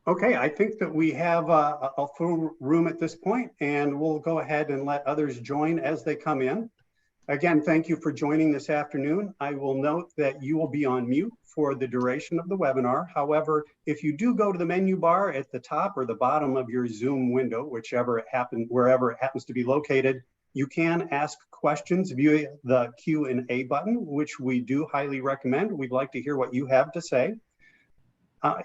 Okay, I think that we have a full room at this point, and we'll go ahead and let others join as they come in. Again, thank you for joining this afternoon. I will note that you will be on mute for the duration of the webinar. However, if you do go to the menu bar at the top or the bottom of your Zoom window, wherever it happens to be located, you can ask questions via the Q&A button, which we do highly recommend. We'd like to hear what you have to say.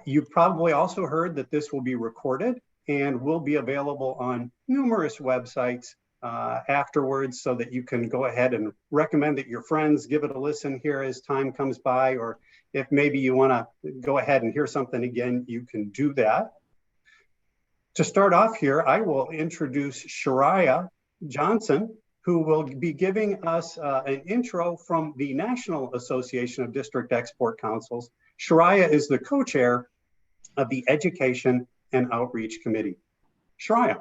You've probably also heard that this will be recorded and will be available on numerous websites afterwards, so that you can go ahead and recommend that your friends give it a listen here as time comes by, or if maybe you want to go ahead and hear something again, you can do that. To start off here, I will introduce Shah Johnson, who will be giving us an intro from the National Association of District Export Councils. Shah is the co-chair of the Education and Outreach Committee. Shah.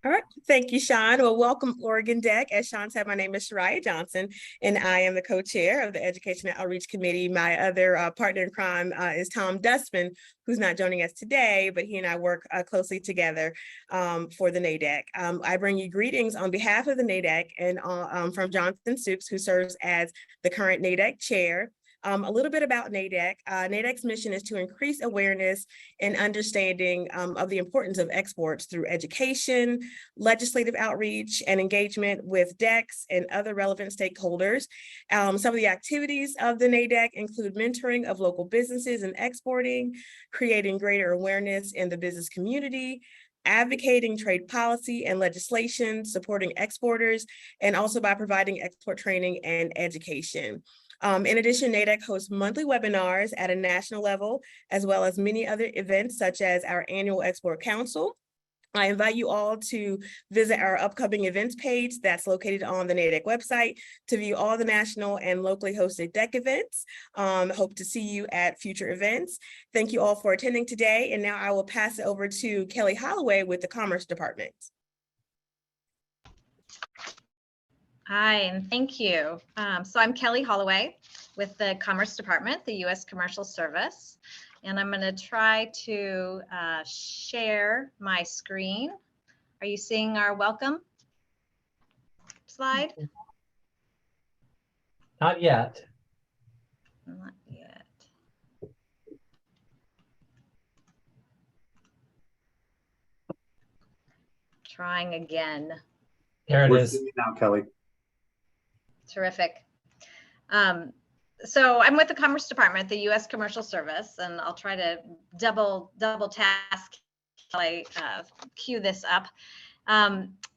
All right, thank you, Sean. Well, welcome, Oregon DEC. As Sean said, my name is Shah Johnson, and I am the co-chair of the Education and Outreach Committee. My other partner in crime is Tom Dustman, who's not joining us today, but he and I work closely together for the NADEC. I bring you greetings on behalf of the NADEC and from Jonathan Soups, who serves as the current NADEC chair. A little bit about NADEC. NADEC's mission is to increase awareness and understanding of the importance of exports through education, legislative outreach, and engagement with DECs and other relevant stakeholders. Some of the activities of the NADEC include mentoring of local businesses in exporting, creating greater awareness in the business community, advocating trade policy and legislation, supporting exporters, and also by providing export training and education. In addition, NADEC hosts monthly webinars at a national level, as well as many other events such as our annual Export Council. I invite you all to visit our upcoming events page that's located on the NADEC website to view all the national and locally hosted DEC events. Hope to see you at future events. Thank you all for attending today. And now I will pass it over to Kelly Holloway with the Commerce Department. Hi, and thank you. So I'm Kelly Holloway with the Commerce Department, the U.S. Commercial Service, and I'm going to try to share my screen. Are you seeing our welcome slide? Not yet. Not yet. Trying again. There it We're is. seeing it now, Kelly. Terrific. So I'm with the Commerce Department, the U.S. Commercial Service, and I'll try to double task while I cue this up.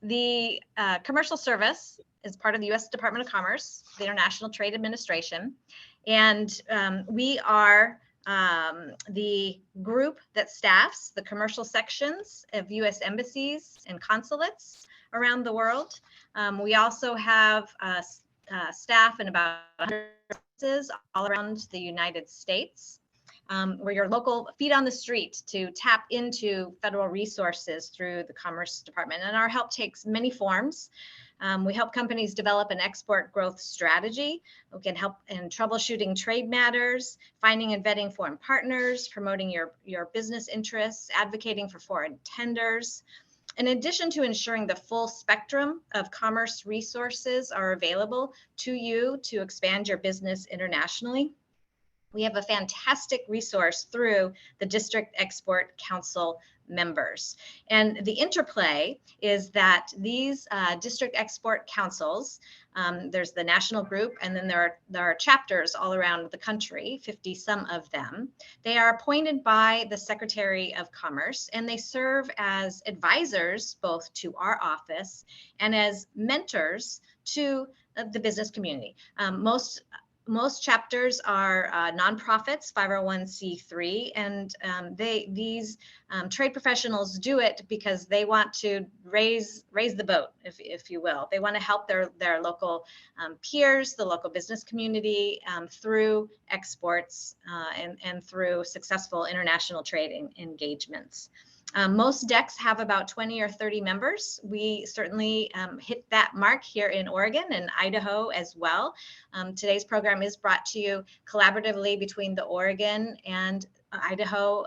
The Commercial Service is part of the U.S. Department of Commerce, the International Trade Administration, and we are the group that staffs the commercial sections of U.S. embassies and consulates around the world. We also have staff in about 100 offices all around the United States. We're your local feet on the street to tap into federal resources through the Commerce Department. And our help takes many forms. We help companies develop an export growth strategy. We can help in troubleshooting trade matters, finding and vetting foreign partners, promoting your business interests, advocating for foreign tenders. In addition to ensuring the full spectrum of commerce resources are available to you to expand your business internationally, we have a fantastic resource through the District Export Council members. And the interplay is that these district export councils, there's the national group, and then there are chapters all around the country, 50 some of them. They are appointed by the Secretary of Commerce, and they serve as advisors both to our office and as mentors to the business community. Most chapters are nonprofits, 501c3, and these trade professionals do it because they want to raise the boat, if you will. They want to help their local peers, the local business community through exports and through successful international trade engagements. Most DECs have about 20 or 30 members. We certainly hit that mark here in Oregon and Idaho as well. Today's program is brought to you collaboratively between the Oregon and Idaho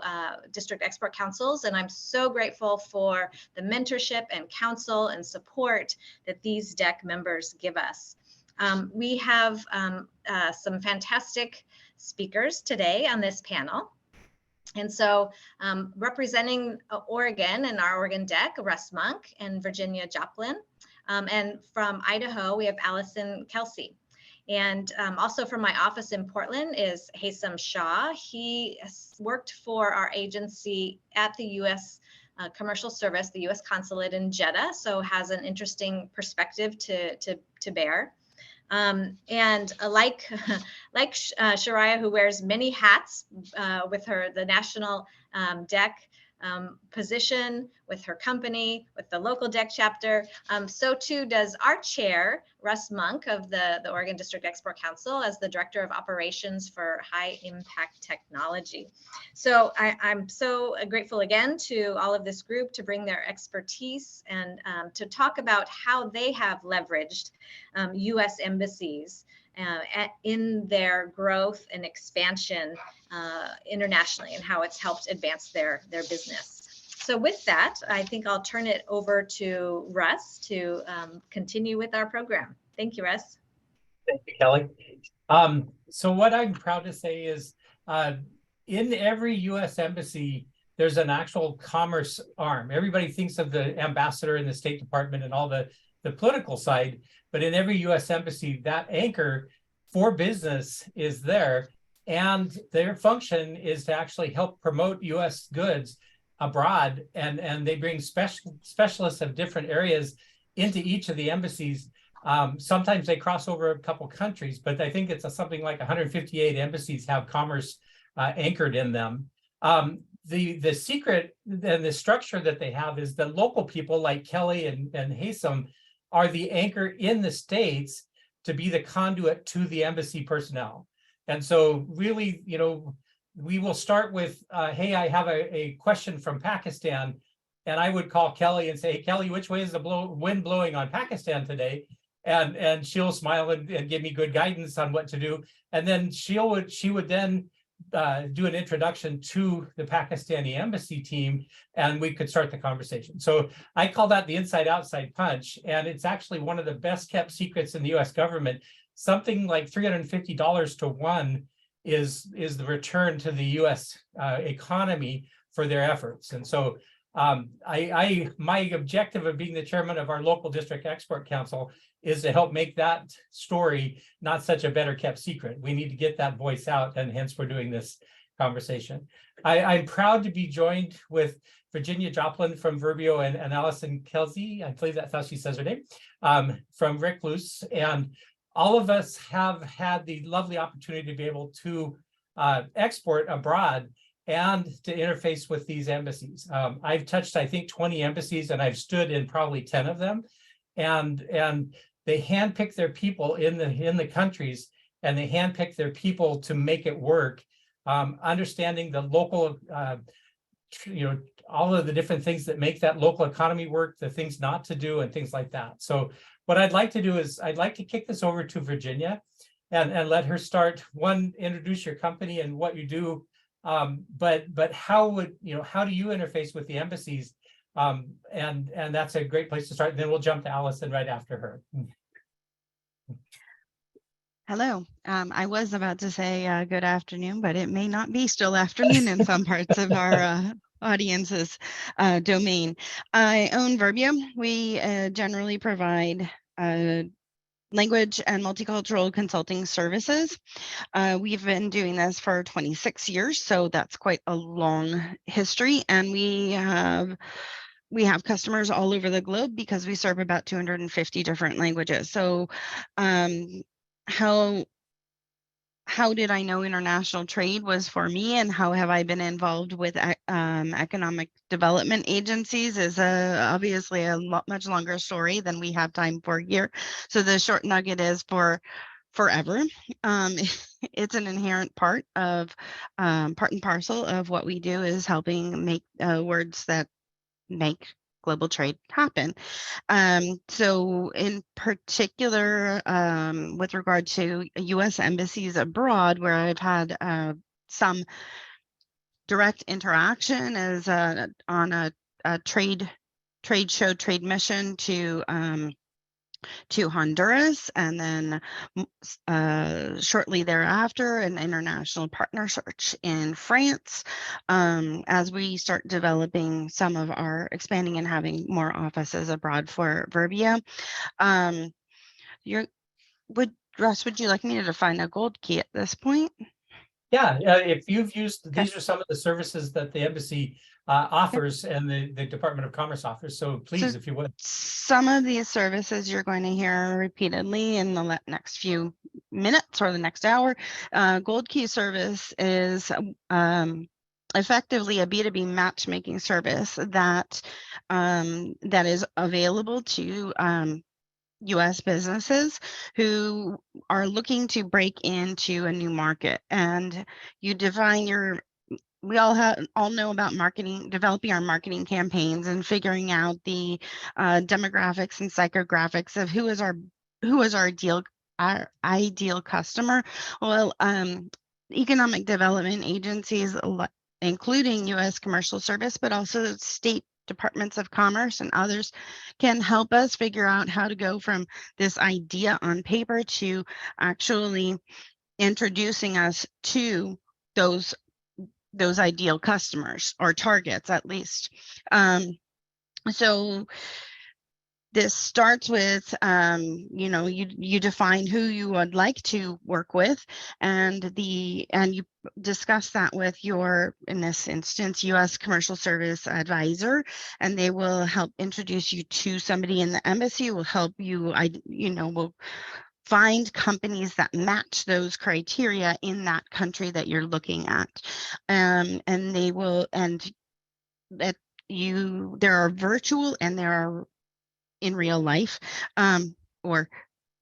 District Export Councils, and I'm so grateful for the mentorship and counsel and support that these DEC members give us. We have some fantastic speakers today on this panel. And so representing Oregon and our Oregon DEC, Russ Monk and Virginia Joplin. And from Idaho, we have Alison, Kelsey. And also from my office in Portland is Haisum Shah. He worked for our agency at the U.S. Commercial Service, the U.S. Consulate in Jeddah, so has an interesting perspective to bear. And like Shariah, who wears many hats with the national DEC position, with her company, with the local DEC chapter, so too does our chair, Russ Monk of the Oregon District Export Council, as the Director of Operations for High Impact Technology. So I'm so grateful again to all of this group to bring their expertise and to talk about how they have leveraged U.S. embassies in their growth and expansion internationally, and how it's helped advance their business. So with that, I think I'll turn it over to Russ to continue with our program. Thank you, Russ. Thank you, Kelly. So what I'm proud to say is in every U.S. embassy, there's an actual commerce arm. Everybody thinks of the ambassador and the State Department and all the political side, but in every U.S. embassy, that anchor for business is there, and their function is to actually help promote U.S. goods abroad, and they bring specialists of different areas into each of the embassies. Sometimes they cross over a couple countries, but I think it's something like 158 embassies have commerce anchored in them. The secret and the structure that they have is that local people like Kelly and Haisum are the anchor in the States to be the conduit to the embassy personnel. And so really, you know, we will start with, hey, I have a question from Pakistan. And I would call Kelly and say, hey, Kelly, which way is the wind blowing on Pakistan today? And she'll smile and give me good guidance on what to do. And then she would then do an introduction to the Pakistani embassy team, and we could start the conversation. So I call that the inside-outside punch, and it's actually one of the best kept secrets in the U.S. government. Something like $350 to one is the return to the U.S. Economy for their efforts. And so my objective of being the chairman of our local district export council is to help make that story not such a better kept secret. We need to get that voice out, and hence we're doing this conversation. I'm proud to be joined with Virginia Joplin from Verbio and Alison, Kelsey, I believe that's how she says her name, from Recluse. And all of us have had the lovely opportunity to be able to export abroad and to interface with these embassies. I've touched, I think, 20 embassies, and I've stood in probably 10 of them. And they handpick their people in the countries, and they handpick their people to make it work, understanding the local, all of the different things that make that local economy work, the things not to do, and things like that. So what I'd like to do is I'd like to kick this over to Virginia and let her start. One, introduce your company and what you do, but how do you interface with the embassies? And that's a great place to start. And then we'll jump to Alison right after her. Hello. I was about to say good afternoon, but it may not be still afternoon in some parts of our audience's domain. I own Verbio. We generally provide language and multicultural consulting services. We've been doing this for 26 years, so that's quite a long history. And we have customers all over the globe because we serve about 250 different languages. So how did I know international trade was for me, and how have I been involved with economic development agencies is obviously a much longer story than we have time for here. So the short nugget is forever. It's an inherent part and parcel of what we do is helping make words that make global trade happen. So in particular, with regard to U.S. embassies abroad, where I've had some direct interaction is on a trade show, trade mission to Honduras, and then shortly thereafter an international partner search in France, as we start developing some of our expanding and having more offices abroad for Verbia. Russ, would you like me to define a gold key at this point? Yeah, if you've used, these are some of the services that the embassy offers and the Department of Commerce offers. So please, if you would. Some of these services you're going to hear repeatedly in the next few minutes or the next hour. Gold Key service is effectively a B2B matchmaking service that that is available to U.S. businesses who are looking to break into a new market. And you define your, we all know about marketing, developing our marketing campaigns and figuring out the demographics and psychographics of who is our ideal customer. Well, economic development agencies, including U.S. Commercial Service, but also state departments of commerce and others, can help us figure out how to go from this idea on paper to actually introducing us to those ideal customers or targets, at least. So this starts with, you define who you would like to work with, and you discuss that with your, in this instance, U.S. Commercial Service advisor, and they will help introduce you to somebody in the embassy, will help you, will find companies that match those criteria in that country that you're looking at. And they will, and that there are virtual and there are in real life, or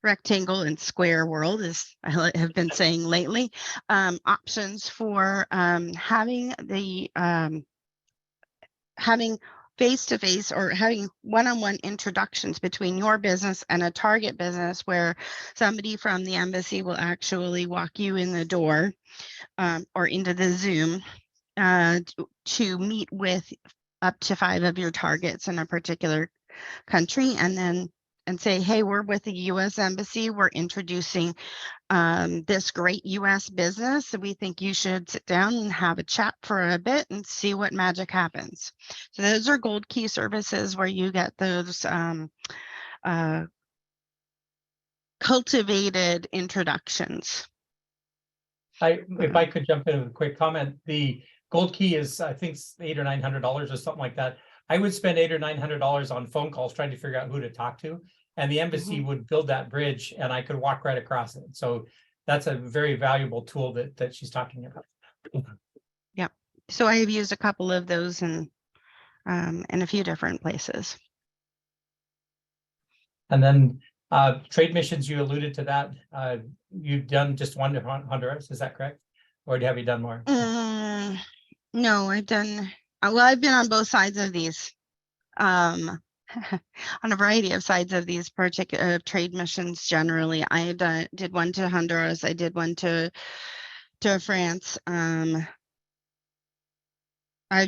rectangle and square world, as I have been saying lately, options for having face-to-face or having one-on-one introductions between your business and a target business, where somebody from the embassy will actually walk you in the door or into the Zoom to meet with up to 5 of your targets in a particular country, and say, hey, we're with the U.S. Embassy. We're introducing this great U.S. business. We think you should sit down and have a chat for a bit and see what magic happens. So those are Gold Key services where you get those cultivated introductions. If I could jump in with a quick comment, the Gold Key is, I think, $800 or $900 or something like that. I would spend $800 or $900 on phone calls trying to figure out who to talk to, and the embassy would build that bridge, and I could walk right across it. So that's a very valuable tool that she's talking about. Yeah. So I have used a couple of those in a few different places. And then trade missions, you alluded to that. You've done just one to Honduras, is that correct? Or have you done more? No, I've done, well, I've been on both sides of these, on a variety of sides of these particular trade missions. Generally, I did one to Honduras. I did one to France. I've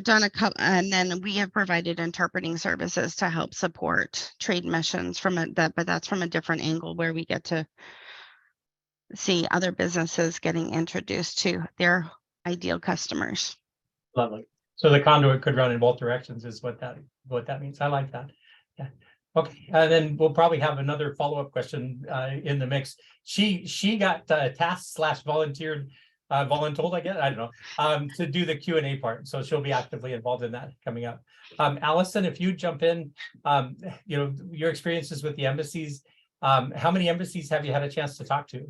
done a couple, and then we have provided interpreting services to help support trade missions but that's from a different angle, where we get to see other businesses getting introduced to their ideal customers. Lovely. So the conduit could run in both directions is what that means. I like that. Yeah. Okay. And then we'll probably have another follow-up question in the mix. She got tasked / volunteered, voluntold, I guess, I don't know, to do the Q&A part. So she'll be actively involved in that coming up. Alison, if you jump in, your experiences with the embassies, how many embassies have you had a chance to talk to?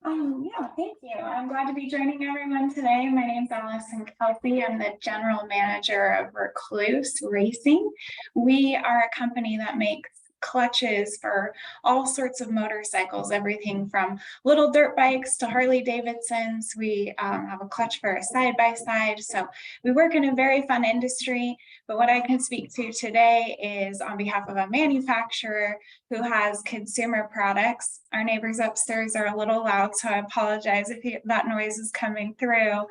Yeah, thank you. I'm glad to be joining everyone today. My name is Alison Kelsey. I'm the general manager of Recluse Racing. We are a company that makes clutches for all sorts of motorcycles, everything from little dirt bikes to Harley Davidsons. We have a clutch for a side-by-side. So we work in a very fun industry, but what I can speak to today is on behalf of a manufacturer who has consumer products. Our neighbors upstairs are a little loud, so I apologize if that noise is coming through.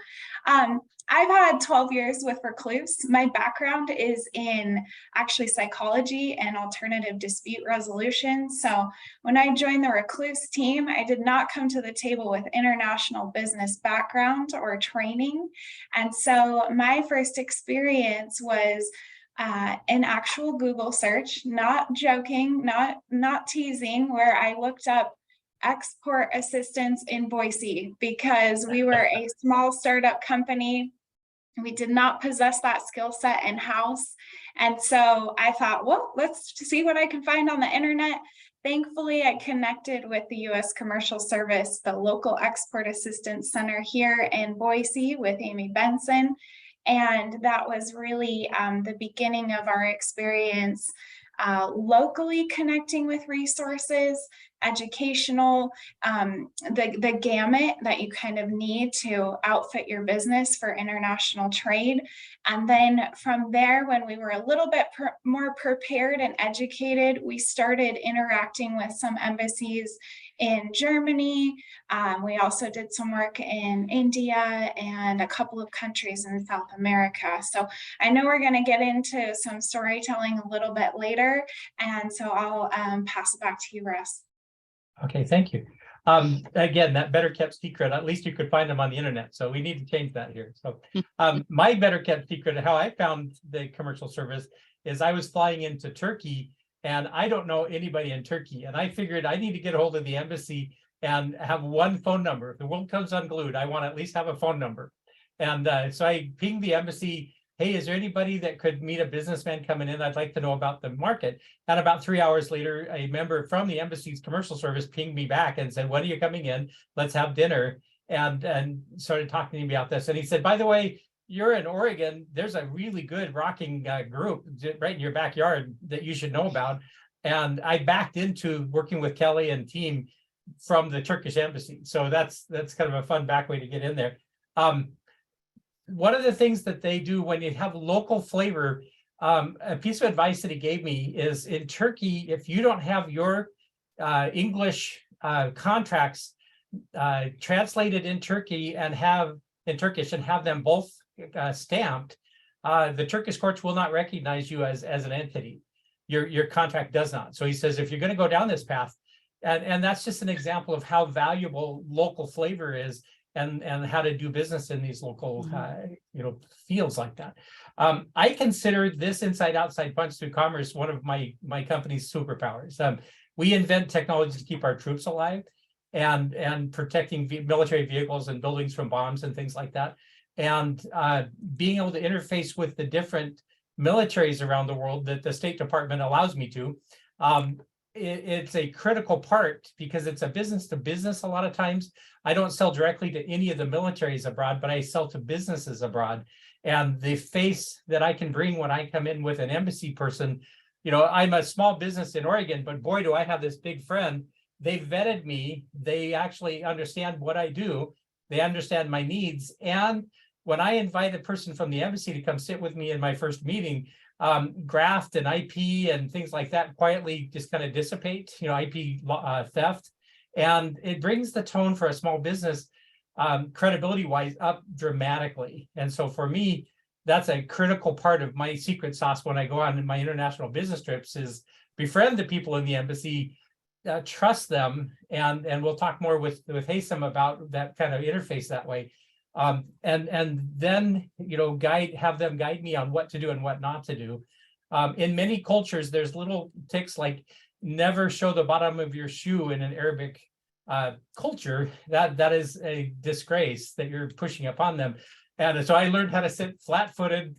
I've had 12 years with Recluse. My background is in actually psychology and alternative dispute resolution. So when I joined the Recluse team, I did not come to the table with international business background or training. And so my first experience was an actual Google search, not joking, not teasing, where I looked up export assistance in Boise because we were a small startup company. We did not possess that skill set in-house. And so I thought, well, let's see what I can find on the internet. Thankfully, I connected with the U.S. Commercial Service, the local export assistance center here in Boise with Amy Benson. And that was really the beginning of our experience locally connecting with resources, educational, the gamut that you kind of need to outfit your business for international trade. And then from there, when we were a little bit more prepared and educated, we started interacting with some embassies in Germany. We also did some work in India and a couple of countries in South America. So I know we're going to get into some storytelling a little bit later. And so I'll pass it back to you, Russ. Okay, thank you. Again, that better kept secret, at least you could find them on the internet. So we need to change that here. So my better kept secret, how I found the commercial service is I was flying into Turkey and I don't know anybody in Turkey. And I figured I need to get a hold of the embassy and have one phone number. If the world comes unglued, I want to at least have a phone number. And so I pinged the embassy. Hey, is there anybody that could meet a businessman coming in? I'd like to know about the market. And about 3 hours later, a member from the embassy's commercial service pinged me back and said, when are you coming in? Let's have dinner. And started talking to me about this. And he said, by the way, you're in Oregon. There's a really good rocking group right in your backyard that you should know about. And I backed into working with Kelly and team from the Turkish embassy. So that's kind of a fun back way to get in there. One of the things that they do when you have local flavor, a piece of advice that he gave me is in Turkey, if you don't have your English contracts translated in Turkey and in Turkish and have them both stamped, the Turkish courts will not recognize you as an entity. Your contract does not. So he says, if you're going to go down this path, and that's just an example of how valuable local flavor is. And how to do business in these local, fields like that. I consider this inside-outside punch through commerce one of my company's superpowers. We invent technology to keep our troops alive, and protecting military vehicles and buildings from bombs and things like that. And being able to interface with the different militaries around the world that the State Department allows me to. It's a critical part because it's a business to business a lot of times. I don't sell directly to any of the militaries abroad, but I sell to businesses abroad. And the face that I can bring when I come in with an embassy person, I'm a small business in Oregon, but boy, do I have this big friend. They vetted me. They actually understand what I do. They understand my needs. And when I invite a person from the embassy to come sit with me in my first meeting, graft and IP and things like that quietly just kind of dissipate, IP theft. And it brings the tone for a small business credibility-wise up dramatically. And so for me, that's a critical part of my secret sauce when I go on my international business trips is befriend the people in the embassy, trust them, and we'll talk more with Haisum about that kind of interface that way. And then, have them guide me on what to do and what not to do. In many cultures, there's little tics like never show the bottom of your shoe in an Arabic culture. That is a disgrace that you're pushing upon them. And so I learned how to sit flat-footed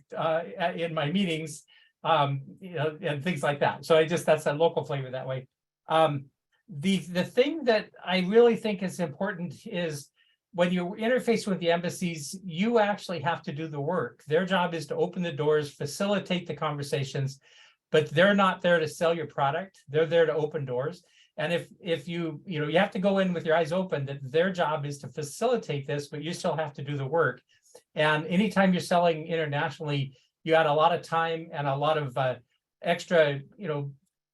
in my meetings, and things like that. So that's a local flavor that way. The thing that I really think is important is when you interface with the embassies, you actually have to do the work. Their job is to open the doors, facilitate the conversations. but they're not there to sell your product. They're there to open doors. And if you have to go in with your eyes open, that their job is to facilitate this, but you still have to do the work. And anytime you're selling internationally, you add a lot of time and a lot of extra,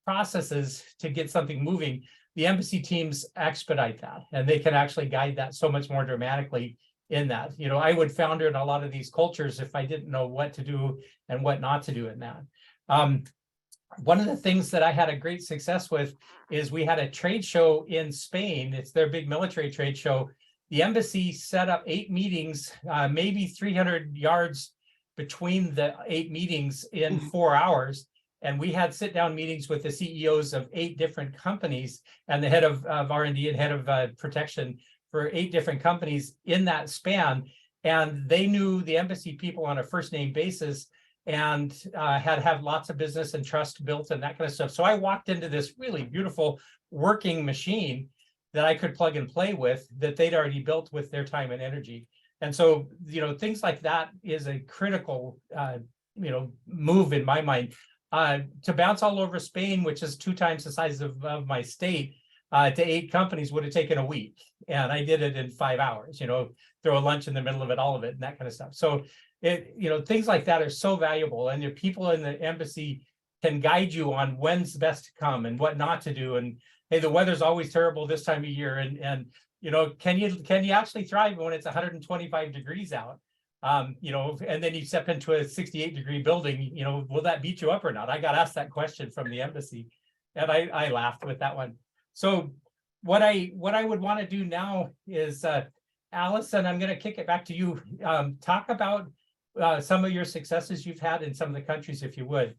processes to get something moving. The embassy teams expedite that, and they can actually guide that so much more dramatically in that. I would founder in a lot of these cultures if I didn't know what to do and what not to do in that. One of the things that I had a great success with is we had a trade show in Spain. It's their big military trade show. The embassy set up 8 meetings, maybe 300 yards between the 8 meetings in 4 hours. And we had sit-down meetings with the CEOs of 8 different companies and the head of R&D and head of protection for 8 different companies in that span. And they knew the embassy people on a first name basis and had lots of business and trust built and that kind of stuff. So I walked into this really beautiful working machine that I could plug and play with that they'd already built with their time and energy. And so, things like that is a critical, move in my mind. To bounce all over Spain, which is 2 times the size of my state, to 8 companies would have taken a week. And I did it in 5 hours, throw a lunch in the middle of it, all of it, and that kind of stuff. So things like that are so valuable. And your people in the embassy can guide you on when's best to come and what not to do. And hey, the weather's always terrible this time of year. And can you actually thrive when it's 125 degrees out? And then you step into a 68-degree building, will that beat you up or not? I got asked that question from the embassy, and I laughed with that one. So what I would want to do now is, Alison, I'm going to kick it back to you. Talk about some of your successes you've had in some of the countries, if you would.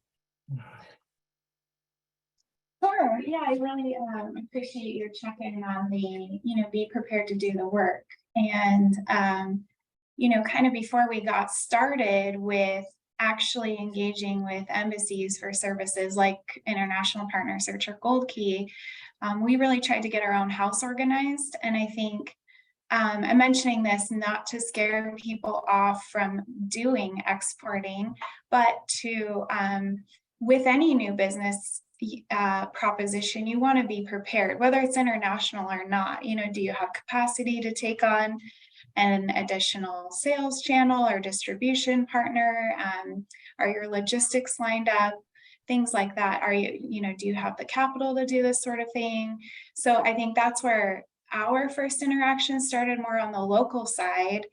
Sure. Yeah, I really appreciate your check-in on the, be prepared to do the work. And kind of before we got started with actually engaging with embassies for services like International Partner Search or Gold Key, we really tried to get our own house organized. And I think I'm mentioning this not to scare people off from doing exporting, but to, with any new business proposition, you want to be prepared, whether it's international or not. Do you have capacity to take on an additional sales channel or distribution partner? Are your logistics lined up? Things like that. Are you, do you have the capital to do this sort of thing? So I think that's where our first interaction started, more on the local side,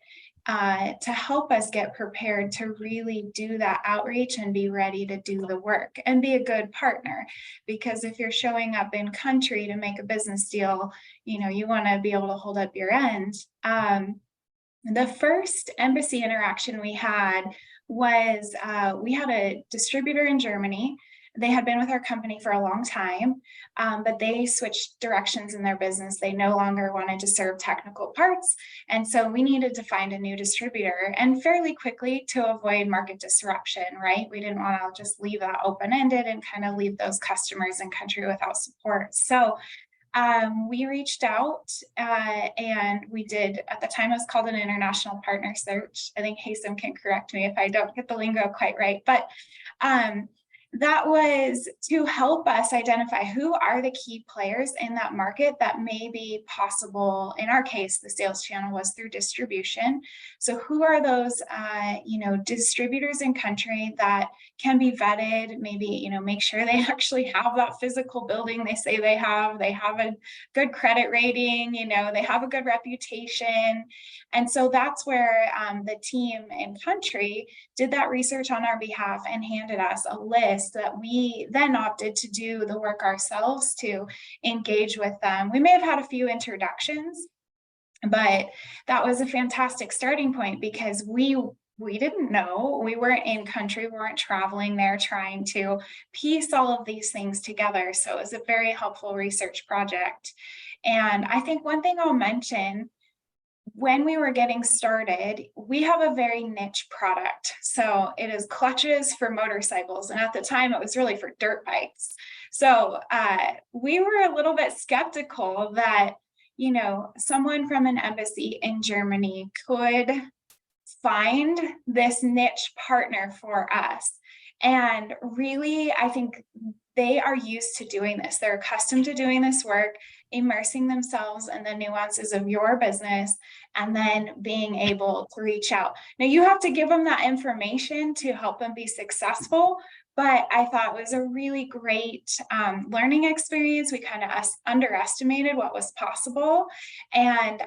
to help us get prepared to really do that outreach and be ready to do the work and be a good partner. Because if you're showing up in country to make a business deal, you want to be able to hold up your end. The first embassy interaction we had was we had a distributor in Germany. They had been with our company for a long time, but they switched directions in their business. They no longer wanted to serve technical parts. And so we needed to find a new distributor, and fairly quickly, to avoid market disruption, right? We didn't want to just leave that open-ended and kind of leave those customers in country without support. So we reached out and we did, at the time it was called an international partner search. I think Haisum can correct me if I don't get the lingo quite right, but that was to help us identify who are the key players in that market that may be possible. In our case, the sales channel was through distribution. So who are those, distributors in country that can be vetted, maybe, make sure they actually have that physical building they say they have a good credit rating, they have a good reputation. And so that's where the team in country did that research on our behalf and handed us a list that we then opted to do the work ourselves to engage with them. We may have had a few introductions, but that was a fantastic starting point because we didn't know, we weren't in country, we weren't traveling there trying to piece all of these things together. So it was a very helpful research project. And I think one thing I'll mention, when we were getting started, we have a very niche product. So it is clutches for motorcycles. And at the time, it was really for dirt bikes. So we were a little bit skeptical that, someone from an embassy in Germany could find this niche partner for us. And really, I think they are used to doing this. They're accustomed to doing this work, immersing themselves in the nuances of your business, and then being able to reach out. Now, you have to give them that information to help them be successful, but I thought it was a really great learning experience. We kind of underestimated what was possible. And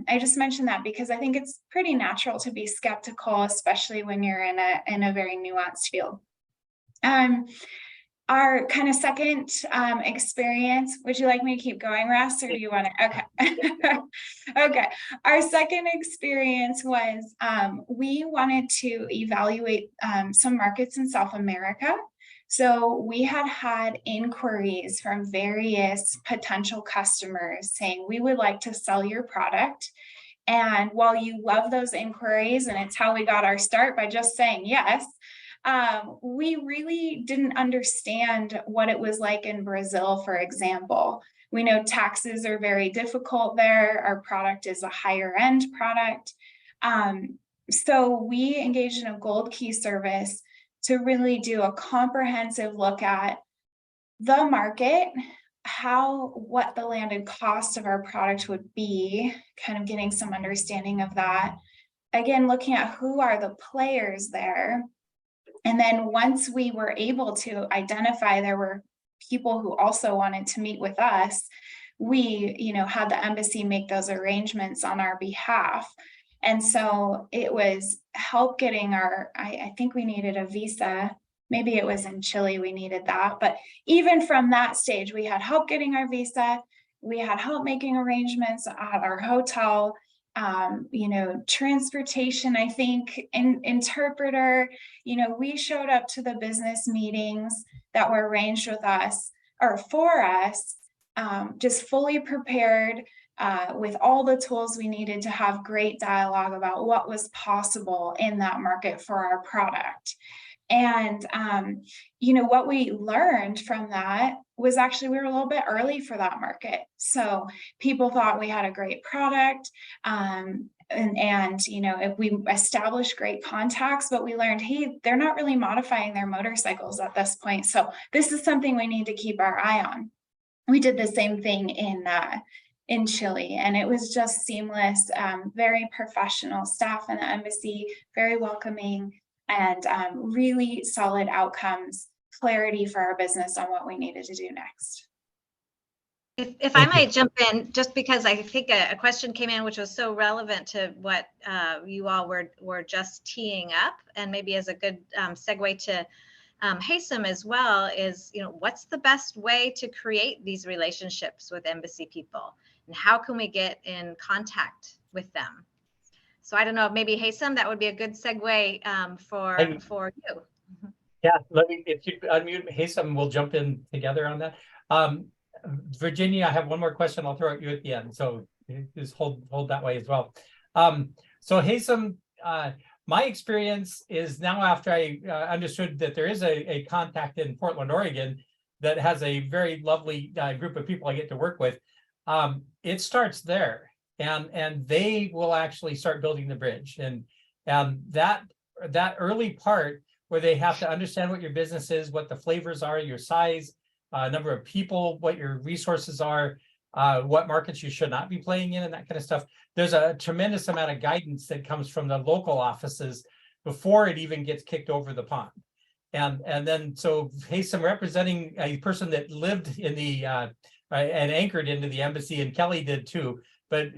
I just mentioned that because I think it's pretty natural to be skeptical, especially when you're in a very nuanced field. Our kind of second experience, would you like me to keep going, Russ, or do you want to? Okay. Okay. Our second experience was we wanted to evaluate some markets in South America. So we had inquiries from various potential customers saying, we would like to sell your product. And while you love those inquiries, and it's how we got our start by just saying yes, we really didn't understand what it was like in Brazil, for example. We know taxes are very difficult there. Our product is a higher end product. So we engaged in a gold key service to really do a comprehensive look at the market, what the landed cost of our product would be, kind of getting some understanding of that. Again, looking at who are the players there. And then once we were able to identify there were people who also wanted to meet with us, we, had the embassy make those arrangements on our behalf. And so it was help getting I think we needed a visa. Maybe it was in Chile we needed that. But even from that stage, we had help getting our visa. We had help making arrangements at our hotel. Transportation, I think, interpreter, we showed up to the business meetings that were arranged with us or for us, just fully prepared with all the tools we needed to have great dialogue about what was possible in that market for our product. And, what we learned from that was actually we were a little bit early for that market. So people thought we had a great product. And if we established great contacts, but we learned, hey, they're not really modifying their motorcycles at this point. So this is something we need to keep our eye on. We did the same thing in Chile, and it was just seamless, very professional staff in the embassy, very welcoming, and really solid outcomes, clarity for our business on what we needed to do next. If I might jump in, just because I think a question came in which was so relevant to what you all were just teeing up, and maybe as a good segue to Haisum as well, is what's the best way to create these relationships with embassy people, and how can we get in contact with them? So I don't know, maybe Haisum, that would be a good segue for you. Yeah, if you unmute Haisum, we'll jump in together on that. Virginia, I have one more question I'll throw at you at the end. So just hold that way as well. So Haisum, my experience is now after I understood that there is a contact in Portland, Oregon, that has a very lovely group of people I get to work with. It starts there, and they will actually start building the bridge. And that early part where they have to understand what your business is, what the flavors are, your size, number of people, what your resources are, what markets you should not be playing in, and that kind of stuff. There's a tremendous amount of guidance that comes from the local offices before it even gets kicked over the pond. And then, so Haisum, representing a person that lived in the and anchored into the embassy, and Kelly did too. But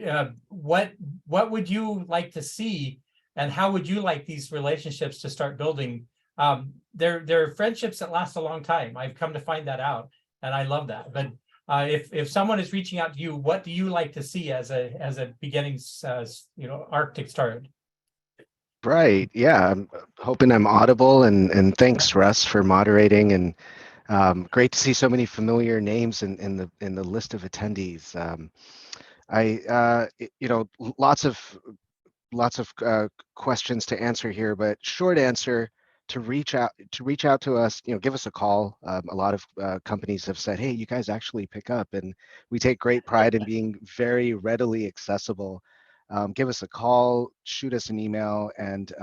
what would you like to see, and how would you like these relationships to start building? They're friendships that last a long time. I've come to find that out, and I love that. But if someone is reaching out to you, what do you like to see as a beginning, arc to start? Right. Yeah. I'm hoping I'm audible, and thanks, Russ, for moderating. And great to see so many familiar names in the list of attendees. Lots of questions to answer here, but short answer: to reach out to us, give us a call. A lot of companies have said, hey, you guys actually pick up, and we take great pride in being very readily accessible. Give us a call, shoot us an email, and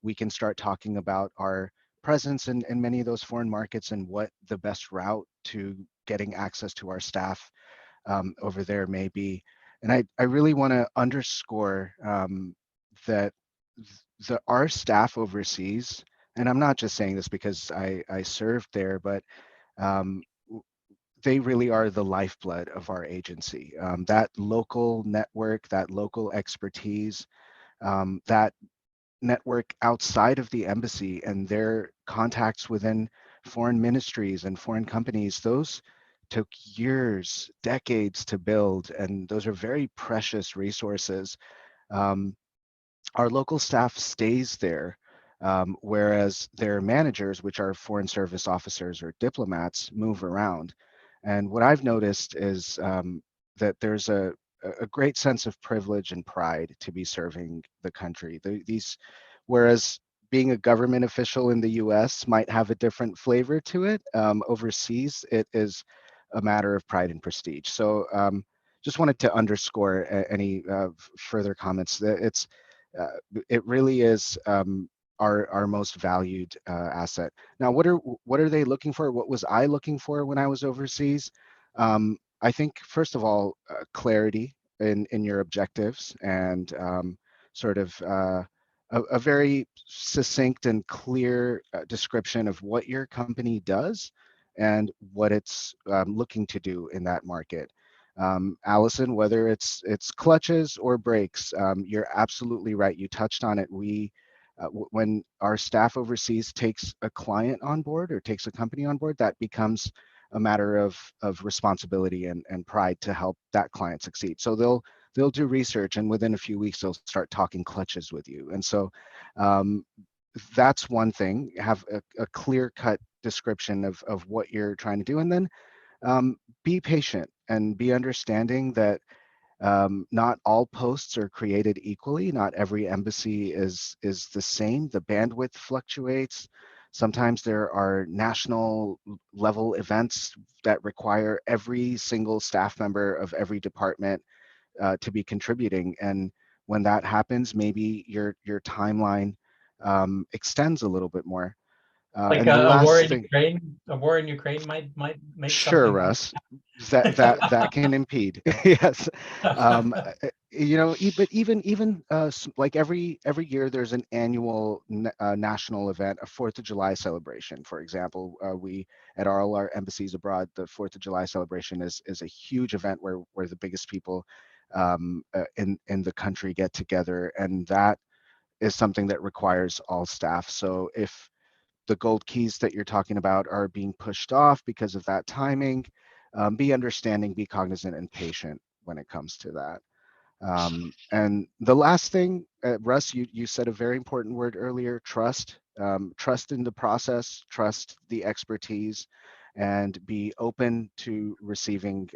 we can start talking about our presence in many of those foreign markets and what the best route to getting access to our staff over there may be. And I really want to underscore that our staff overseas, and I'm not just saying this because I served there, but they really are the lifeblood of our agency. That local network, that local expertise, that network outside of the embassy and their contacts within foreign ministries and foreign companies, those took years, decades to build, and those are very precious resources. Our local staff stays there, whereas their managers, which are foreign service officers or diplomats, move around. And what I've noticed is that there's a great sense of privilege and pride to be serving the country. Whereas being a government official in the US might have a different flavor to it, overseas it is a matter of pride and prestige. So just wanted to underscore any further comments. It really is our most valued asset. Now, what are they looking for? What was I looking for when I was overseas? I think first of all, clarity in your objectives and sort of a very succinct and clear description of what your company does and what it's looking to do in that market. Alison, whether it's clutches or brakes, you're absolutely right. You touched on it. When our staff overseas takes a client on board or takes a company on board, that becomes a matter of responsibility and pride to help that client succeed. So they'll do research, and within a few weeks they'll start talking clutches with you. And so that's one thing. Have a clear-cut description of what you're trying to do, and then be patient and be understanding that not all posts are created equally. Not every embassy is the same. The bandwidth fluctuates. Sometimes there are national level events that require every single staff member of every department to be contributing. And when that happens, maybe your timeline extends a little bit more. Like and the a war last in thing, Ukraine, a war in Ukraine might make sure, something. Russ, that can impede. Yes, but even like every year there's an annual national event, a 4th of July celebration. For example, we at all our embassies abroad, the 4th of July celebration is a huge event where the biggest people in the country get together, and that is something that requires all staff. So if the gold keys that you're talking about are being pushed off because of that timing, be understanding, be cognizant, and patient when it comes to that. And the last thing, Russ, you said a very important word earlier: trust. Trust in the process, trust the expertise, and be open to receiving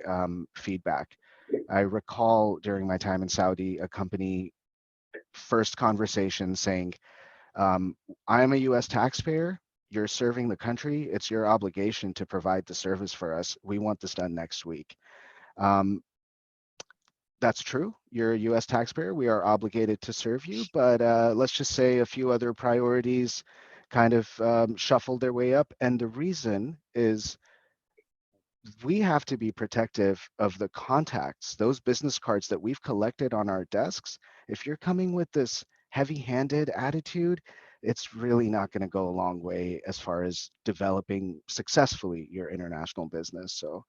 feedback. I recall during my time in Saudi, a company first conversation saying, I'm a US taxpayer, you're serving the country, it's your obligation to provide the service for us. We want this done next week. That's true. You're a US taxpayer. We are obligated to serve you, but let's just say a few other priorities kind of shuffled their way up. And the reason is we have to be protective of the contacts, those business cards that we've collected on our desks. If you're coming with this heavy-handed attitude, it's really not going to go a long way as far as developing successfully your international business. So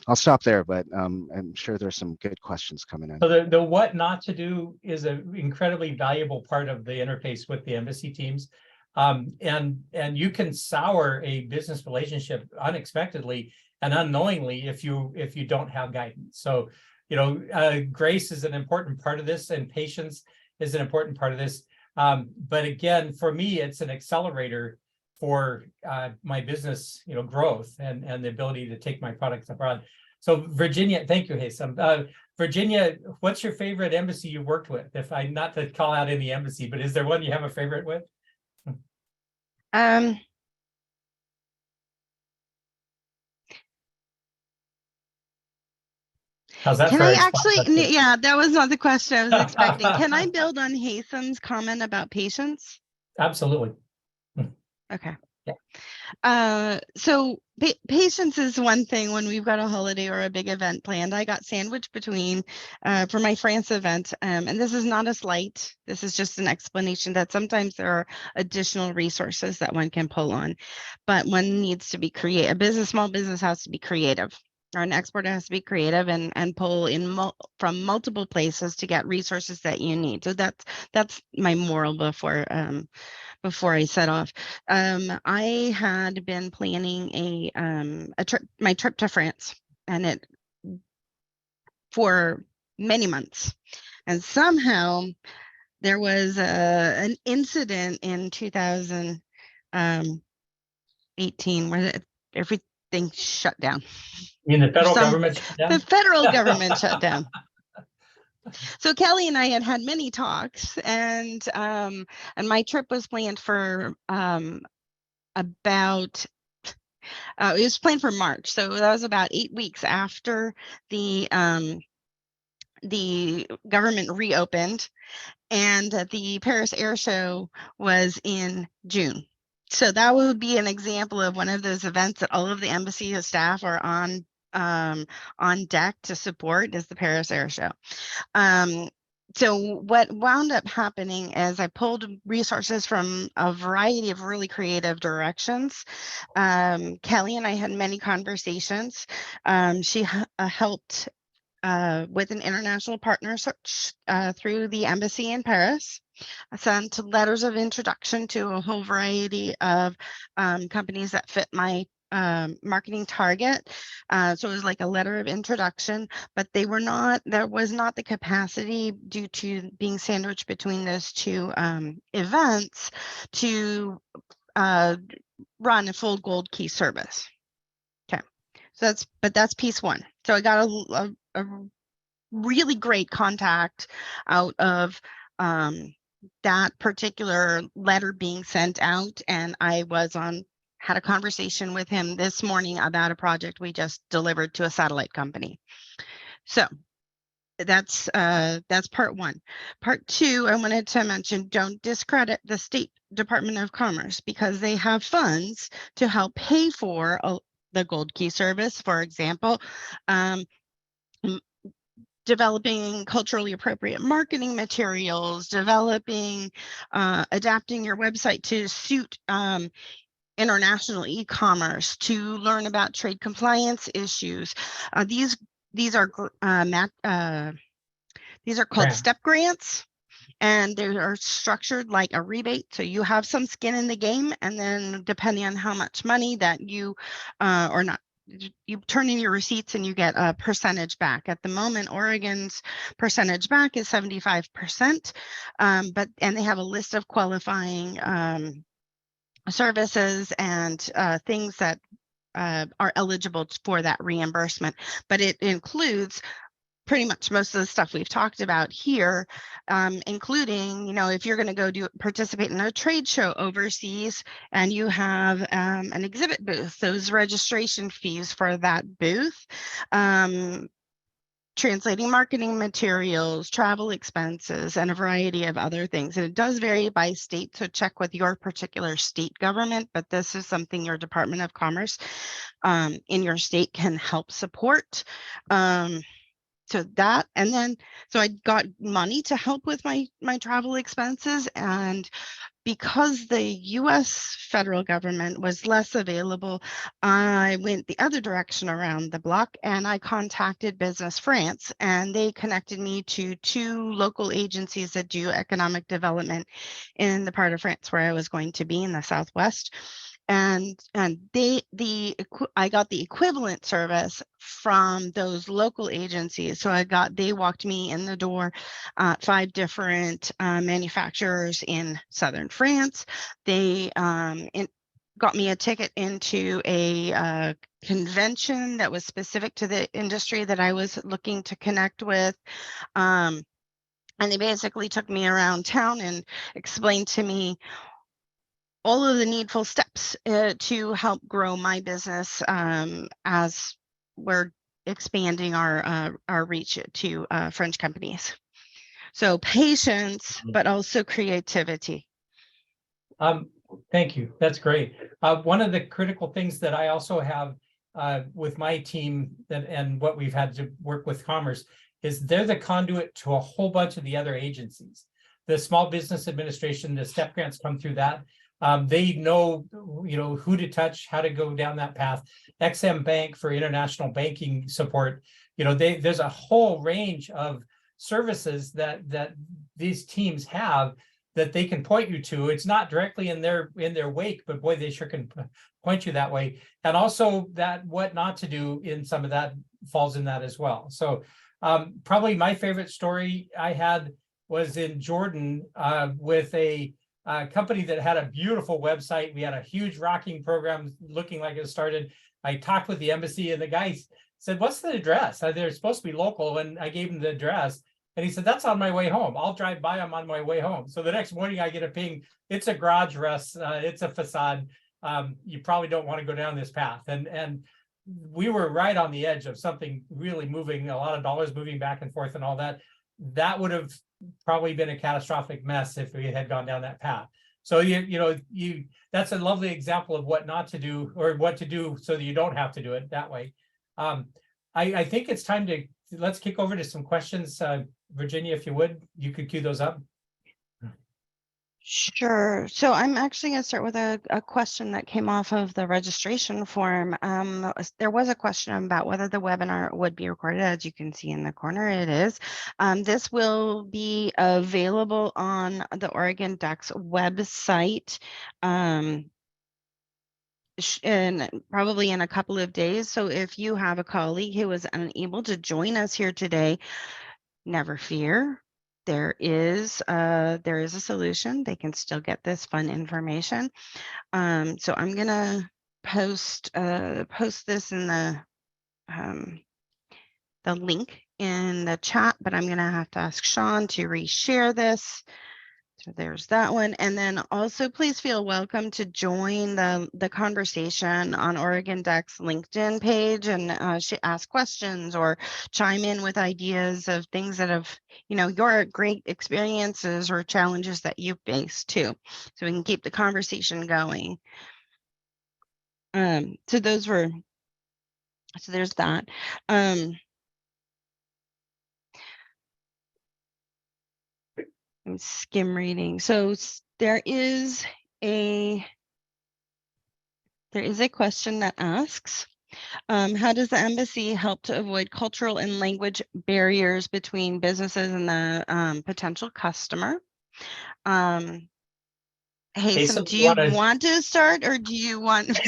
I'll stop there, but I'm sure there's some good questions coming in. So the what not to do is an incredibly valuable part of the interface with the embassy teams. And you can sour a business relationship unexpectedly and unknowingly if you don't have guidance. So, grace is an important part of this, and patience is an important part of this. But again, for me, it's an accelerator for my business, growth and the ability to take my products abroad. So Virginia, thank you, Haisum. Virginia, what's your favorite embassy you worked with? Not to call out any embassy, but is there one you have a favorite with? How's that? Can I actually, yeah, that was not the question I was expecting. Can I build on Haisum's comment about patience? Absolutely. Okay. So patience is one thing when we've got a holiday or a big event planned. I got sandwiched between for my France event, and this is not a slight. This is just an explanation that sometimes there are additional resources that one can pull on, but one needs to be creative. Small business has to be creative. Or an exporter has to be creative and pull in from multiple places to get resources that you need. So that's my moral before I set off. I had been planning a trip, my trip to France, and it for many months, and somehow there was an incident in 2018 where everything shut down. In the federal government shut down? The federal government shut down. So Kelly and I had many talks, and my trip was planned for about it was planned for March, so that was about 8 weeks after the government reopened, and the Paris Air Show was in June. So that would be an example of one of those events that all of the embassy staff are on deck to support, is the Paris Air Show. So what wound up happening is I pulled resources from a variety of really creative directions. Kelly and I had many conversations. She helped with an international partner search through the embassy in Paris. I sent letters of introduction to a whole variety of companies that fit my marketing target. So it was like a letter of introduction, but there was not the capacity due to being sandwiched between those two events to run a full gold key service. Okay, so that's piece one. So I got a really great contact out of that particular letter being sent out, and I had a conversation with him this morning about a project we just delivered to a satellite company. So that's part one. Part two, I wanted to mention, don't discredit the State Department of Commerce, because they have funds to help pay for the Gold Key service, for example. Developing culturally appropriate marketing materials, developing, adapting your website to suit international e-commerce, to learn about trade compliance issues. These are called STEP grants, and they are structured like a rebate. So you have some skin in the game, and then depending on how much money that you or not, you turn in your receipts and you get a percentage back. At the moment, Oregon's percentage back is 75%, and they have a list of qualifying services and things that are eligible for that reimbursement. But it includes pretty much most of the stuff we've talked about here, including, if you're going to go participate in a trade show overseas and you have an exhibit booth, those registration fees for that booth, translating marketing materials, travel expenses, and a variety of other things. And it does vary by state, so check with your particular state government, but this is something your Department of Commerce in your state can help support. So that, and then, so I got money to help with my travel expenses, and because the US federal government was less available, I went the other direction around the block, and I contacted Business France, and they connected me to 2 local agencies that do economic development in the part of France where I was going to be, in the Southwest. And I got the equivalent service from those local agencies. So they walked me in the door, 5 different manufacturers in southern France. They got me a ticket into a convention that was specific to the industry that I was looking to connect with. And they basically took me around town and explained to me all of the needful steps to help grow my business as we're expanding our reach to French companies. So patience, but also creativity. Thank you. That's great. One of the critical things that I also have with my team and what we've had to work with Commerce is they're the conduit to a whole bunch of the other agencies. The Small Business Administration, the STEP grants come through that. They know, who to touch, how to go down that path. XM Bank for international banking support. There's a whole range of services that these teams have that they can point you to. It's not directly in their wake, but boy, they sure can point you that way. And also that what not to do in some of that falls in that as well. So probably my favorite story I had was in Jordan with a company that had a beautiful website. We had a huge rocking program looking like it started. I talked with the embassy and the guy said, "What's the address?" They're supposed to be local. And I gave him the address. And he said, "That's on my way home. I'll drive by. I'm on my way home." So the next morning I get a ping. "It's a garage, Russ. It's a facade. You probably don't want to go down this path." And we were right on the edge of something really moving, a lot of dollars moving back and forth and all that. That would have probably been a catastrophic mess if we had gone down that path. So that's a lovely example of what not to do or what to do so that you don't have to do it that way. I think it's time to let's kick over to some questions. Virginia, if you would, you could cue those up. Sure. So I'm actually going to start with a question that came off of the registration form. There was a question about whether the webinar would be recorded. As you can see in the corner, it is. This will be available on the Oregon DEC's website and probably in a couple of days. So if you have a colleague who was unable to join us here today, never fear. There is a solution. They can still get this fun information. So I'm gonna post this in the link in the chat, but I'm gonna have to ask Sean to reshare this. So there's that one. And then also please feel welcome to join the conversation on Oregon DEC's LinkedIn page and ask questions or chime in with ideas of things that have, your great experiences or challenges that you face too. So we can keep the conversation going. So there's that. I'm skim reading. So there is a question that asks, how does the embassy help to avoid cultural and language barriers between businesses and the potential customer? Haisum, do you want to start or do you want?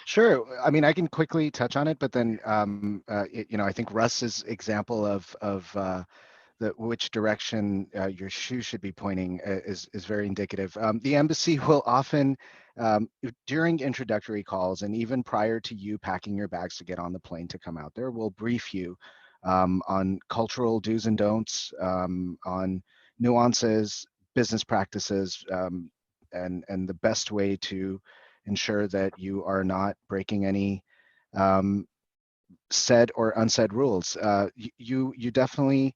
Sure. I mean, I can quickly touch on it, but then, I think Russ's example of which direction your shoe should be pointing is very indicative. The embassy will often, during introductory calls and even prior to you packing your bags to get on the plane to come out there, will brief you on cultural do's and don'ts, on nuances, business practices, and the best way to ensure that you are not breaking any said or unsaid rules. You definitely.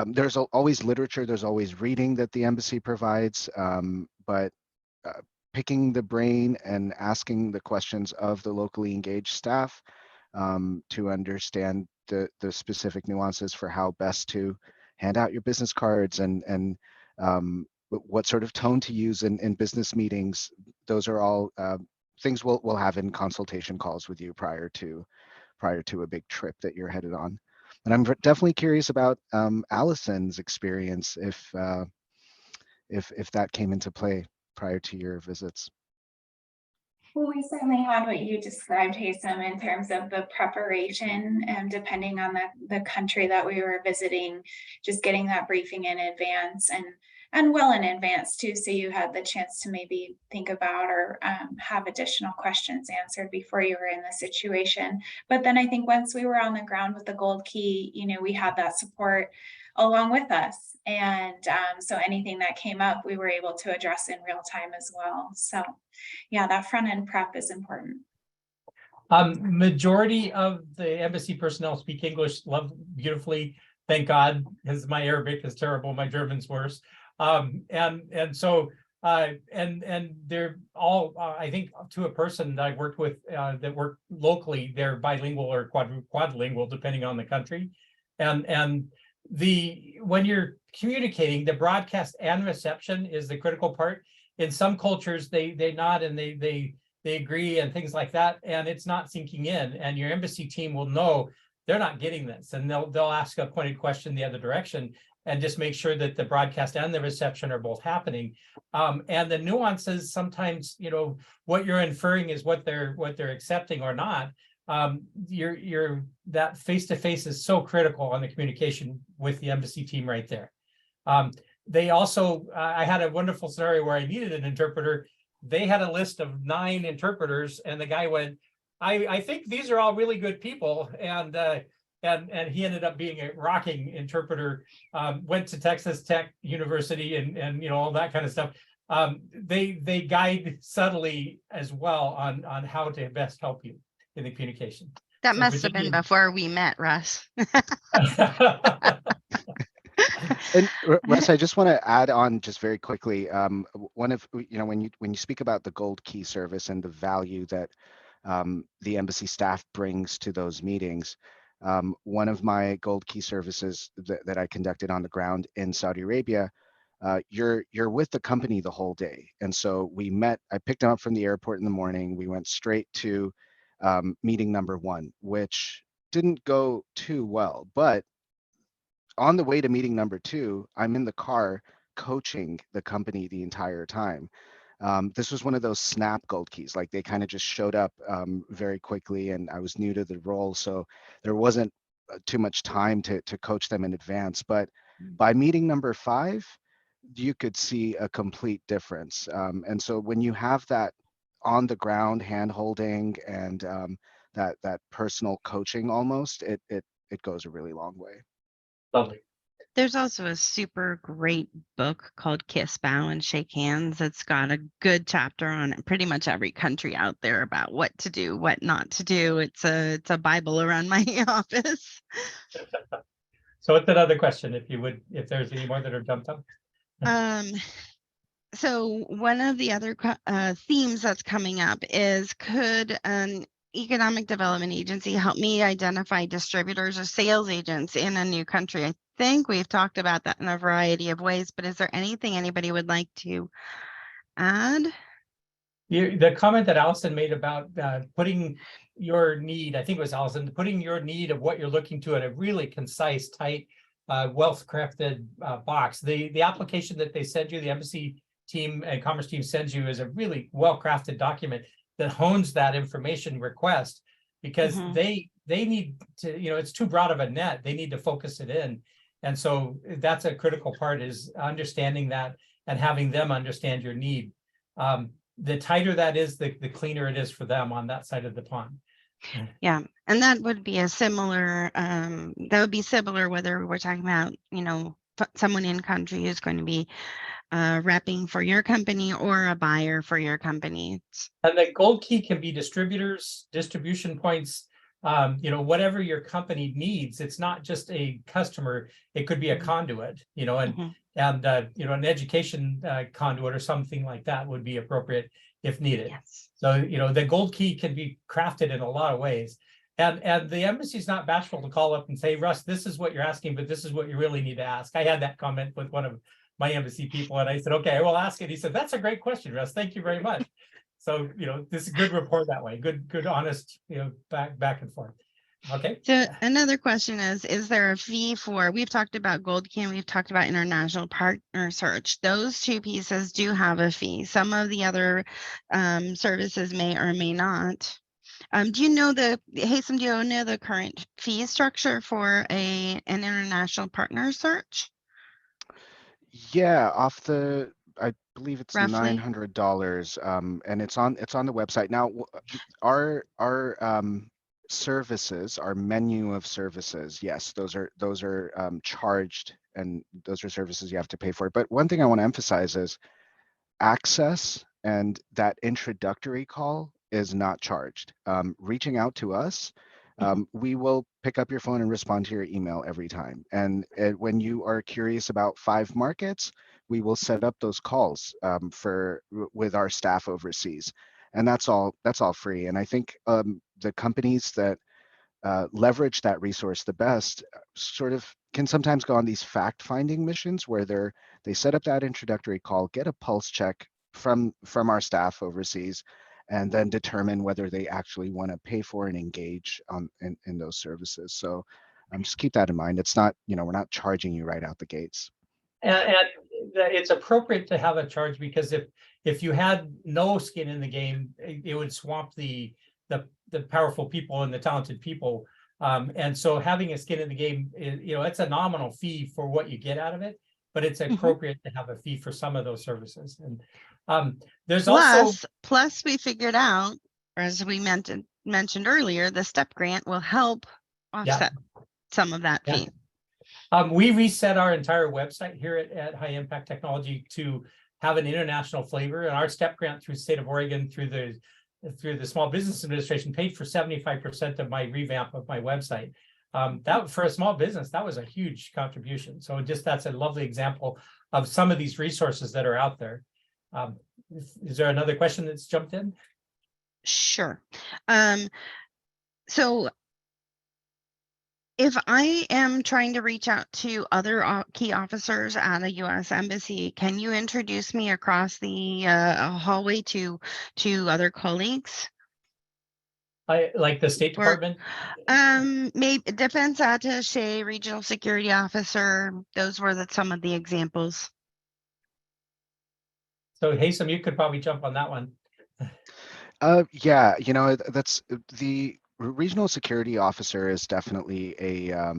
There's always literature, there's always reading that the embassy provides, but picking the brain and asking the questions of the locally engaged staff to understand the specific nuances for how best to hand out your business cards and what sort of tone to use in business meetings. Those are all things we'll have in consultation calls with you prior to a big trip that you're headed on. And I'm definitely curious about Alison's experience, if that came into play prior to your visits. Well, we certainly had what you described, Haisum, in terms of the preparation, and depending on the country that we were visiting, just getting that briefing in advance and well in advance too, so you had the chance to maybe think about or have additional questions answered before you were in the situation. But then I think once we were on the ground with the Gold Key, we had that support along with us. And so anything that came up, we were able to address in real time as well. So yeah, that front end prep is important. Majority of the embassy personnel speak English beautifully, thank God, because my Arabic is terrible, my German's worse. And so And they're all, I think, to a person that I worked with that worked locally, they're bilingual or quadlingual, depending on the country. And when you're communicating, the broadcast and reception is the critical part. In some cultures, they nod and they agree and things like that, and it's not sinking in. And your embassy team will know they're not getting this, and they'll ask a pointed question the other direction, and just make sure that the broadcast and the reception are both happening. And the nuances, sometimes, what you're inferring is what they're accepting or not. That face-to-face is so critical on the communication with the embassy team right there. They also, I had a wonderful scenario where I needed an interpreter. They had a list of 9 interpreters, and the guy went, I think these are all really good people. And he ended up being a rocking interpreter, went to Texas Tech University and all that kind of stuff. They guide subtly as well on how to best help you in the communication. That So must have been before we met, Russ. And Russ, I just want to add on just very quickly. One of when you speak about the Gold Key service and the value that the embassy staff brings to those meetings, one of my Gold Key services that I conducted on the ground in Saudi Arabia, you're with the company the whole day, and so we met. I picked him up from the airport in the morning. We went straight to meeting number 1, which didn't go too well, but on the way to meeting number 2, I'm in the car coaching the company the entire time. This was one of those snap Gold Keys, like they kind of just showed up very quickly, and I was new to the role, so there wasn't too much time to coach them in advance. But by meeting number 5, you could see a complete difference. And so when you have that on the ground hand holding and that personal coaching, almost, it goes a really long way. Lovely. There's also a super great book called Kiss, Bow, and Shake Hands. It's got a good chapter on pretty much every country out there about what to do, what not to do. It's a Bible around my office. So what's another question, if there's any more that are jumped up? So one of the other themes that's coming up is, could an economic development agency help me identify distributors or sales agents in a new country? I think we've talked about that in a variety of ways, but is there anything anybody would like to add? The comment that Alison made about putting your need, I think it was Alison, putting your need of what you're looking to in a really concise, tight, well-crafted box. The application that they send you, the embassy team and commerce team sends you, is a really well-crafted document that hones that information request, because they need to, it's too broad of a net. They need to focus it in. And so that's a critical part, is understanding that and having them understand your need. The tighter that is, the cleaner it is for them on that side of the pond. Yeah, and that would be similar whether we're talking about, someone in country who's going to be repping for your company or a buyer for your company. And the Gold Key can be distributors, distribution points, whatever your company needs. It's not just a customer, it could be a conduit, and an education conduit or something like that would be appropriate if needed. Yes. So, the Gold Key can be crafted in a lot of ways. And the embassy's not bashful to call up and say, Russ, this is what you're asking, but this is what you really need to ask. I had that comment with one of my embassy people, and I said, okay, I will ask it. He said, that's a great question, Russ. Thank you very much. So, this is good rapport that way. Good, honest, back and forth. Okay. So another question is there a fee for, we've talked about Gold Key and we've talked about international partner search. Those 2 pieces do have a fee. Some of the other services may or may not. Do you know Haisum, do you know the current fee structure for an international partner search? Yeah, I believe it's Roughly? $900, and it's on the website. Now, our services, our menu of services, yes, those are charged, and those are services you have to pay for. But one thing I want to emphasize is access, and that introductory call is not charged. Reaching out to us, we will pick up your phone and respond to your email every time. And when you are curious about 5 markets, we will set up those calls with our staff overseas, and that's all free. And I think the companies that leverage that resource the best sort of can sometimes go on these fact-finding missions where they set up that introductory call, get a pulse check from our staff overseas, and then determine whether they actually want to pay for and engage in those services. So just keep that in mind. It's not, we're not charging you right out the gates. And it's appropriate to have a charge, because if you had no skin in the game, it would swamp the powerful people and the talented people. And so having a skin in the game, it's a nominal fee for what you get out of it, but it's appropriate to have a fee for some of those services. And there's plus we figured out, or as we mentioned earlier, the STEP grant will help offset some of that fee. We reset our entire website here at High Impact Technology to have an international flavor, and our STEP grant through the state of Oregon through the Small Business Administration paid for 75% of my revamp of my website. That, for a small business, that was a huge contribution. So that's a lovely example of some of these resources that are out there. Is there another question that's jumped in? Sure. So if I am trying to reach out to other key officers at a U.S. embassy, can you introduce me across the hallway to other colleagues? Like the State Department? Maybe defense attaché, regional security officer. Those were some of the examples. So Haisum, you could probably jump on that one. Yeah, that's the regional security officer is definitely a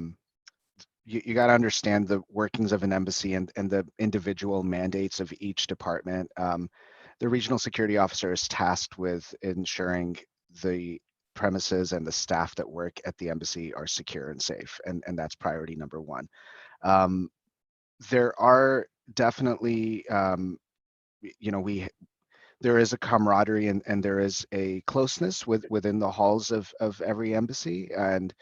you got to understand the workings of an embassy and the individual mandates of each department. The regional security officer is tasked with ensuring the premises and the staff that work at the embassy are secure and safe, and that's priority number one. There are definitely there is a camaraderie and there is a closeness within the halls of every embassy, and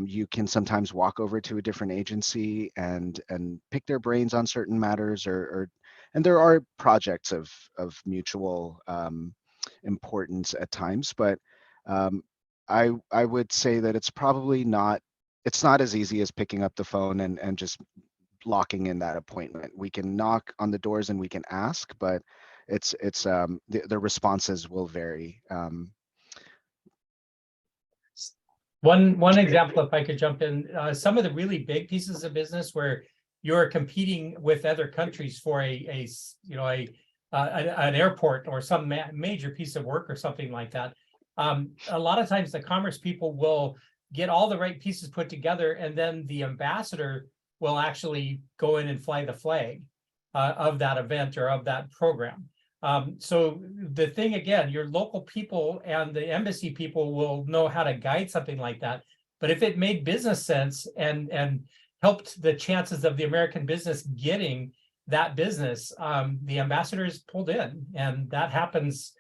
you can sometimes walk over to a different agency and pick their brains on certain matters, and there are projects of mutual importance at times, but I would say that it's probably not as easy as picking up the phone and just locking in that appointment. We can knock on the doors and we can ask, but the responses will vary. One example, if I could jump in, some of the really big pieces of business where you're competing with other countries for an airport or some major piece of work or something like that. A lot of times the commerce people will get all the right pieces put together, and then the ambassador will actually go in and fly the flag of that event or of that program. So the thing, again, your local people and the embassy people will know how to guide something like that. But if it made business sense and helped the chances of the American business getting that business, the ambassador is pulled in, and that happens.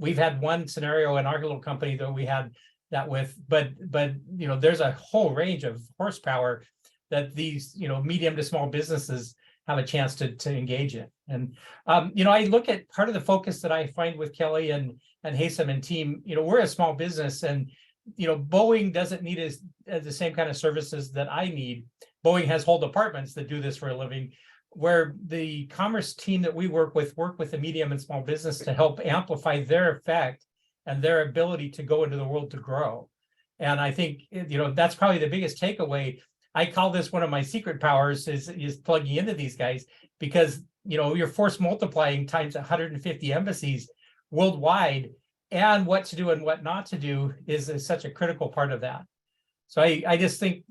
We've had one scenario in our little company that we had that with, but there's a whole range of horsepower that these medium to small businesses have a chance to engage in. And I look at part of the focus that I find with Kelly and Haisum and team. We're a small business, and Boeing doesn't need the same kind of services that I need. Boeing has whole departments that do this for a living, where the commerce team that we work with the medium and small business to help amplify their effect and their ability to go into the world to grow. And I think that's probably the biggest takeaway. I call this one of my secret powers is plugging into these guys, because you're force multiplying times 150 embassies worldwide, and what to do and what not to do is such a critical part of that. So I just think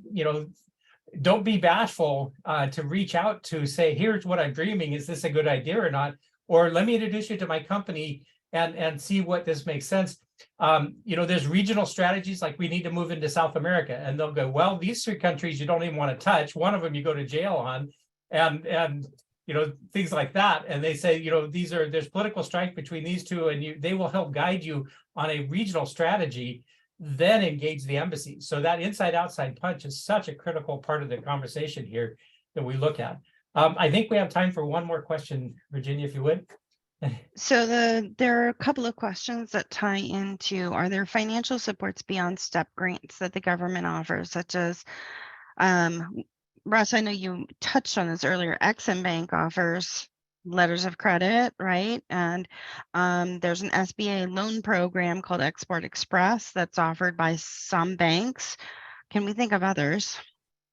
don't be bashful to reach out to say, here's what I'm dreaming. Is this a good idea or not? Or let me introduce you to my company and see what this makes sense. There's regional strategies, like we need to move into South America, and they'll go, well, these 3 countries you don't even want to touch. One of them you go to jail on, and things like that. And they say, there's political strife between these 2, and they will help guide you on a regional strategy. Then engage the embassy. So that inside outside punch is such a critical part of the conversation here that we look at. I think we have time for one more question, Virginia, if you would. So there are a couple of questions that tie into, are there financial supports beyond STEP grants that the government offers, such as, Russ, I know you touched on this earlier, Exim Bank offers letters of credit, right? And there's an SBA loan program called Export Express that's offered by some banks. Can we think of others?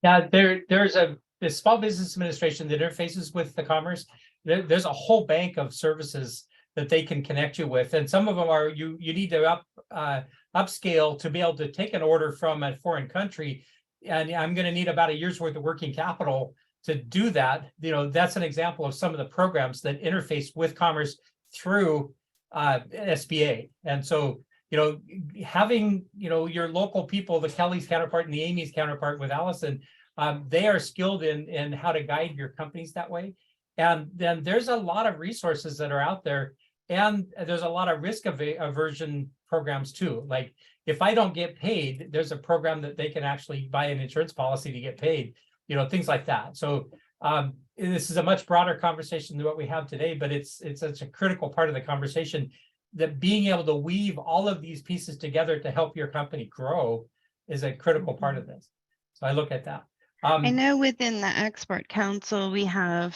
Yeah, there's the Small Business Administration that interfaces with the Commerce. There's a whole bank of services that they can connect you with, and some of them are you need to upscale to be able to take an order from a foreign country, and I'm going to need about a year's worth of working capital to do that. That's an example of some of the programs that interface with Commerce through SBA, and so having your local people, the Kelly's counterpart and the Amy's counterpart with Alison, they are skilled in how to guide your companies that way. And then there's a lot of resources that are out there, and there's a lot of risk aversion programs too. Like if I don't get paid, there's a program that they can actually buy an insurance policy to get paid, things like that. So this is a much broader conversation than what we have today, but it's such a critical part of the conversation, that being able to weave all of these pieces together to help your company grow is a critical part of this. So I look at that. I know within the Export Council, we have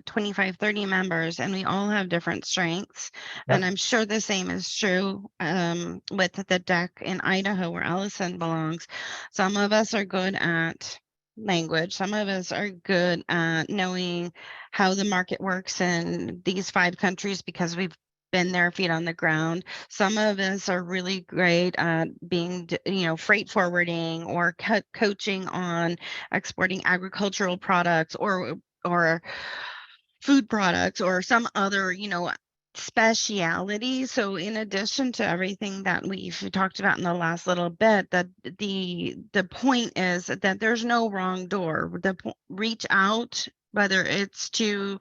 25, 30 members, and we all have different strengths. Yep. And I'm sure the same is true with the DEC in Idaho, where Alison belongs. Some of us are good at language. Some of us are good at knowing how the market works in these 5 countries because we've been there, feet on the ground. Some of us are really great at being, freight forwarding or coaching on exporting agricultural products or food products or some other, speciality. So in addition to everything that we've talked about in the last little bit, that the point is that there's no wrong door. Reach out, whether it's to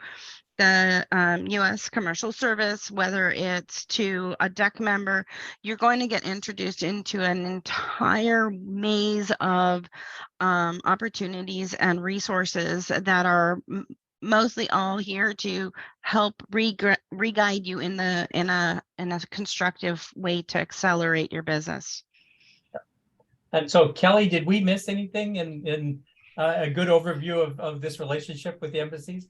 the U.S. Commercial Service, whether it's to a DEC member, you're going to get introduced into an entire maze of opportunities and resources that are mostly all here to help re-guide you in a constructive way to accelerate your business. And so, Kelly, did we miss anything in a good overview of this relationship with the embassies?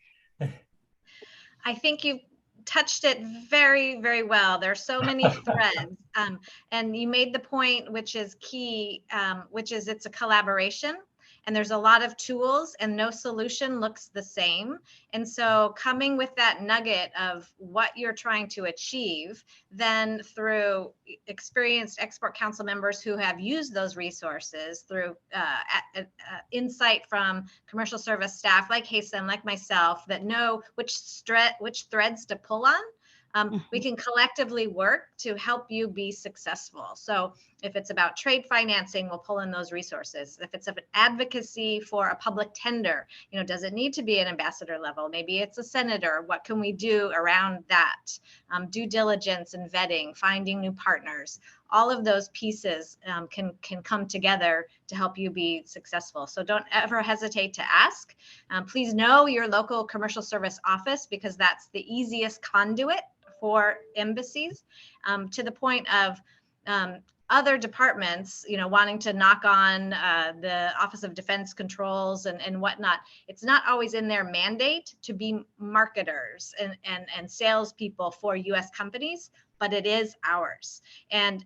I think you touched it very, very well. There are so many threads. And you made the point, which is key, which is it's a collaboration. And there's a lot of tools and no solution looks the same. And so coming with that nugget of what you're trying to achieve, then through experienced Export Council members who have used those resources, through insight from commercial service staff like Haisum, like myself, that know which threads to pull on, we can collectively work to help you be successful. So if it's about trade financing, we'll pull in those resources. If it's an advocacy for a public tender, does it need to be an ambassador level? Maybe it's a senator. What can we do around that? Due diligence and vetting, finding new partners. All of those pieces can come together to help you be successful. So don't ever hesitate to ask. Please know your local commercial service office, because that's the easiest conduit for embassies, to the point of other departments, wanting to knock on the Office of Defense Controls and whatnot. It's not always in their mandate to be marketers and salespeople for U.S. companies, but it is ours. And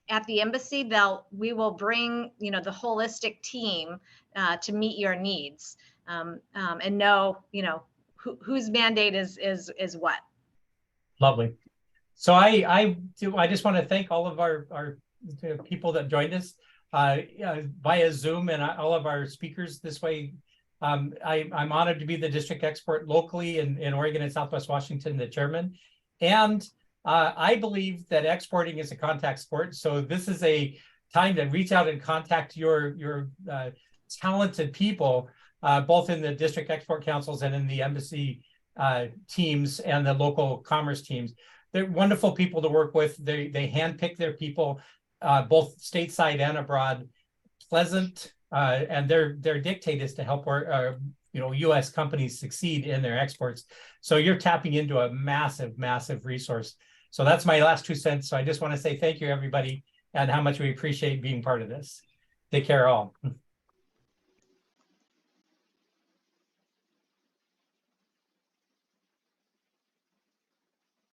at the embassy, we will bring the holistic team to meet your needs, and know whose mandate is what. Lovely. So I just want to thank all of our people that joined us via Zoom, and all of our speakers this way. I'm honored to be the district expert locally in Oregon and Southwest Washington, the chairman. And I believe that exporting is a contact sport. So this is a time to reach out and contact your talented people, both in the district export councils and in the embassy teams and the local commerce teams. They're wonderful people to work with. They handpick their people, both stateside and abroad, pleasant, and their dictate is to help US companies succeed in their exports. So you're tapping into a massive, massive resource. So that's my last 2 cents. So I just want to say thank you, everybody, and how much we appreciate being part of this. Take care all.